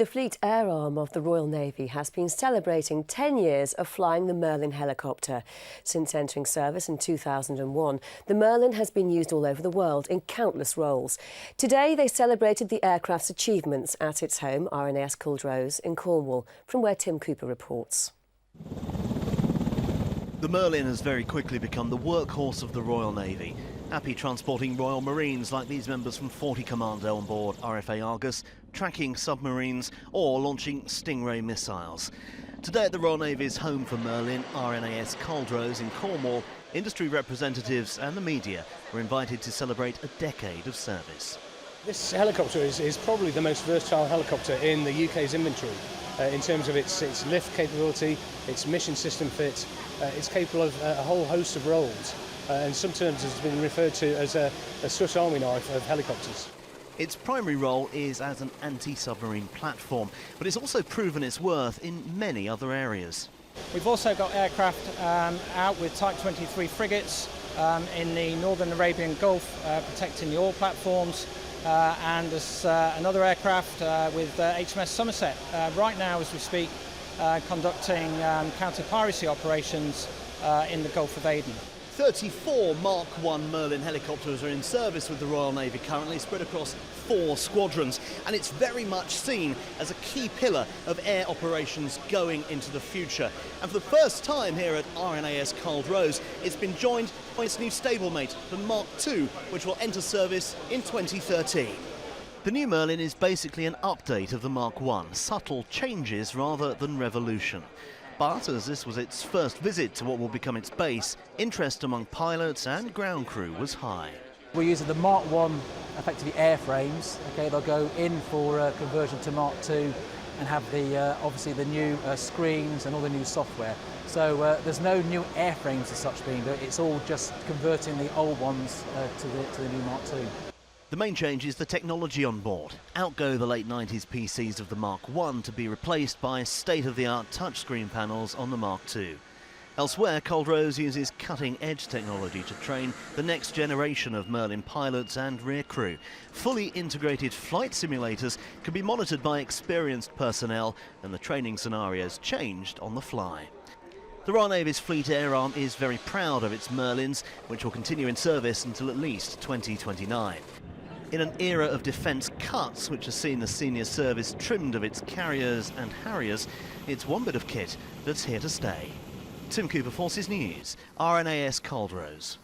The Fleet Air Arm of the Royal Navy has been celebrating 10 years of flying the Merlin Helicopter. Since entering service in 2001, the Merlin has been used all over the world in countless roles. Today they celebrated the aircraft's achievements at its home, RNAS Culdrose in Cornwall, from where Tim Cooper reports. The Merlin has very quickly become the workhorse of the Royal Navy, happy transporting Royal Marines like these members from 40 Commando on board RFA Argus, tracking submarines or launching Stingray missiles. Today at the Royal Navy's home for Merlin, RNAS Culdrose in Cornwall, industry representatives and the media were invited to celebrate a decade of service. This helicopter is probably the most versatile helicopter in the UK's inventory in terms of its lift capability, its mission system fit. It's capable of a whole host of roles, and sometimes has been referred to as a Swiss Army knife of helicopters. Its primary role is as an anti-submarine platform, but it's also proven its worth in many other areas. We've also got aircraft out with Type 23 frigates in the Northern Arabian Gulf protecting the oil platforms, and there's another aircraft with HMS Somerset right now as we speak conducting counter-piracy operations in the Gulf of Aden. 34 Mark I Merlin helicopters are in service with the Royal Navy currently, spread across 4 squadrons, and it's very much seen as a key pillar of air operations going into the future. And for the first time here at RNAS Culdrose, it's been joined by its new stablemate, the Mark II, which will enter service in 2013. The new Merlin is basically an update of the Mark I, subtle changes rather than revolution. But as this was its first visit to what will become its base, interest among pilots and ground crew was high. We're using the Mark I, effectively airframes. Okay, they'll go in for conversion to Mark II and have the obviously the new screens and all the new software. So there's no new airframes as such being built. It's all just converting the old ones to the new Mark II. The main change is the technology on board. Out go the late 90s PCs of the Mark I to be replaced by state-of-the-art touchscreen panels on the Mark II. Elsewhere, Culdrose uses cutting-edge technology to train the next generation of Merlin pilots and rear crew. Fully integrated flight simulators can be monitored by experienced personnel, and the training scenarios changed on the fly. The Royal Navy's Fleet Air Arm is very proud of its Merlins, which will continue in service until at least 2029. In an era of defence cuts, which has seen the senior service trimmed of its carriers and harriers, it's one bit of kit that's here to stay. Tim Cooper, Forces News, RNAS Culdrose.